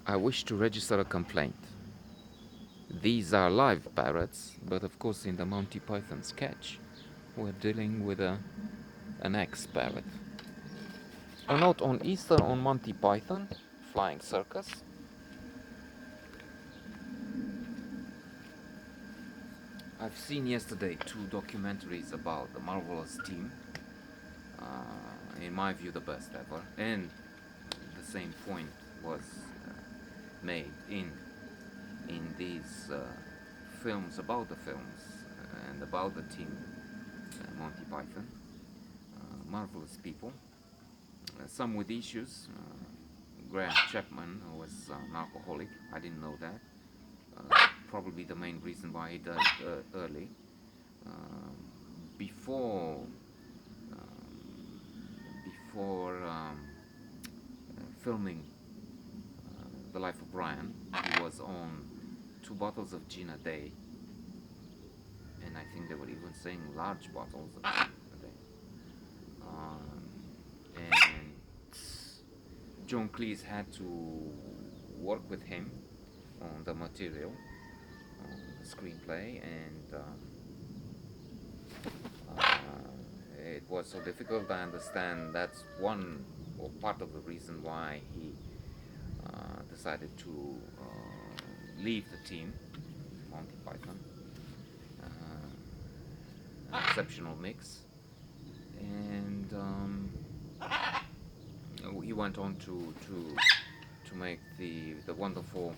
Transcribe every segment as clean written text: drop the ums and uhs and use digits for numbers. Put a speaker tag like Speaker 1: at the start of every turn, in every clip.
Speaker 1: I wish to register a complaint. These are live parrots, but of course in the Monty Python sketch, we're dealing with an ex-parrot. A note on Easter on Monty Python, Flying Circus. I've seen yesterday two documentaries about the marvelous team. In my view, the best ever. And the same point was made in these films about the films and about the team, Monty Python. Marvelous people. Some with issues. Chapman was an alcoholic. I didn't know that. Probably the main reason why he died early. Before filming The Life of Brian, he was on 2 bottles of gin a day, and I think they were even saying large bottles of gin a day. And John Cleese had to work with him on the material, on the screenplay, and it was so difficult. I understand that's one or part of the reason why he decided to leave the team, Monty Python. An exceptional mix, and he went on to make the wonderful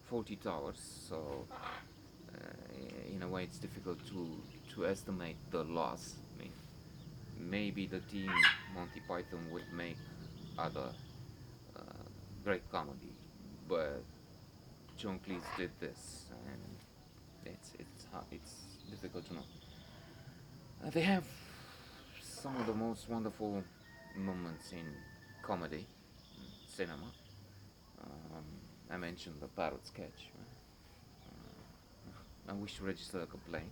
Speaker 1: 40 Towers. So in a way, it's difficult to estimate the loss. I mean, maybe the team Monty Python would make other great comedy, but John Cleese did this, and it's difficult to know. They have some of the most wonderful moments in comedy, cinema. I mentioned the parrot sketch. I wish to register a complaint.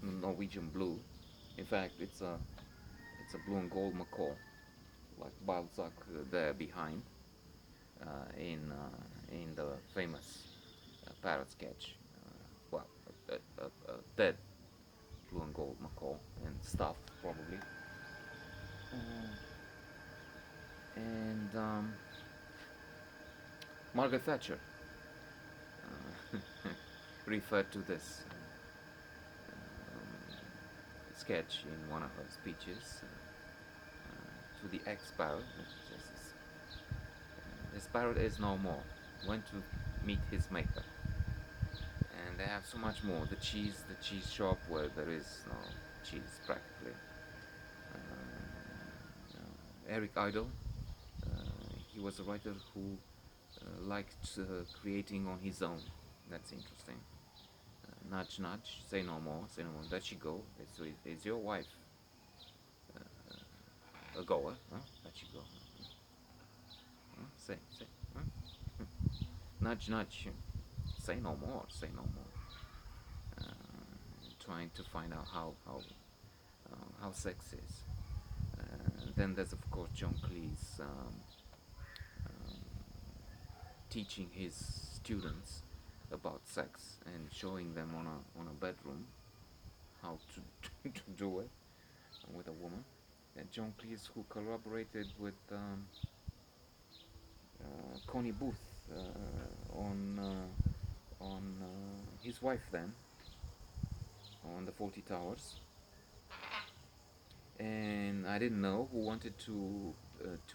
Speaker 1: Norwegian Blue. In fact, it's a blue and gold macaw, like Balzac there behind in the famous parrot sketch. Well, a dead blue and gold macaw and stuff probably. And Margaret Thatcher referred to this sketch in one of her speeches to the ex-parrot. This parrot is no more. Went to meet his maker. And they have so much more. The cheese shop where there is no cheese practically. Eric Idle, he was a writer who liked creating on his own. That's interesting. Nudge, nudge, say no more, say no more. Let she go. Is your wife a goer? Huh? Let she go. Huh? Say. Huh? Nudge, nudge. Say no more. Say no more. Trying to find out how sex is. Then there's of course John Cleese teaching his students about sex and showing them on a bedroom how to to do it with a woman. And John Cleese, who collaborated with Connie Booth on his wife then on the 40 Towers. And I didn't know who wanted to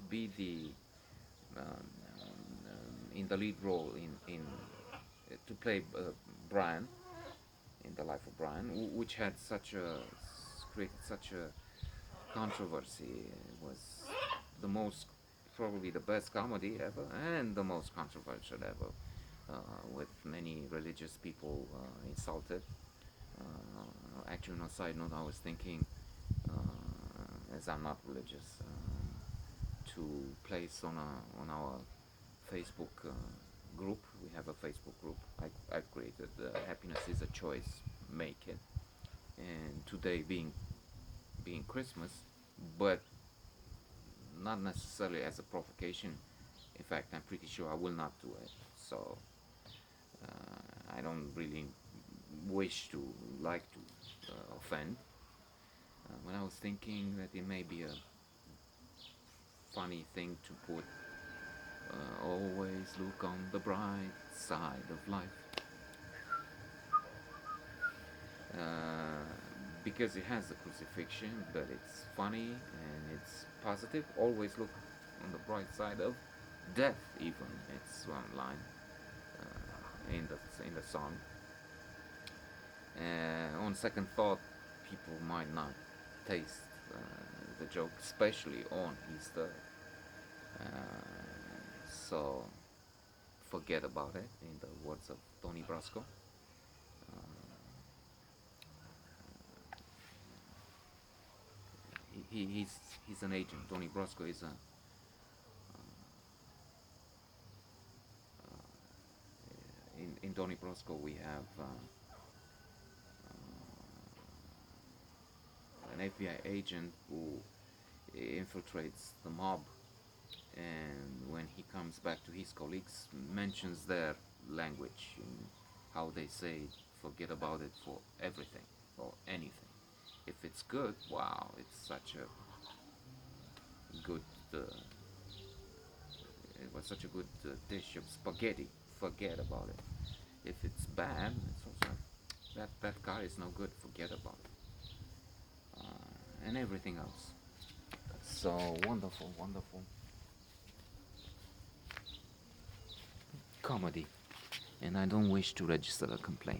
Speaker 1: be the in the lead role in to play Brian in The Life of Brian, which had created such a controversy. It was the most, probably the best comedy ever, and the most controversial ever, with many religious people insulted. Actually, on a side note, I was thinking, as I'm not religious, to place on our Facebook group. We have a Facebook group I've created. Happiness is a choice. Make it. And today being Christmas, but not necessarily as a provocation, In fact, I'm pretty sure I will not do it. So I don't really wish to like to offend. When I was thinking that it may be a funny thing to put, always look on the bright side of life, uh, because it has the crucifixion, but it's funny and it's positive. Always look on the bright side of death. Even it's one line in the song. On second thought, people might not taste the joke, especially on Easter. So forget about it, in the words of Tony Brasco. He's an agent. Tony Brasco is a in Tony Brasco we have an FBI agent who infiltrates the mob, and when he comes back to his colleagues, mentions their language and how they say forget about it for everything or anything. If it's good, wow, it's such a good it was such a good dish of spaghetti. Forget about it. If it's bad, it's also that guy is no good. Forget about it, and everything else. So wonderful, wonderful comedy, and I don't wish to register a complaint.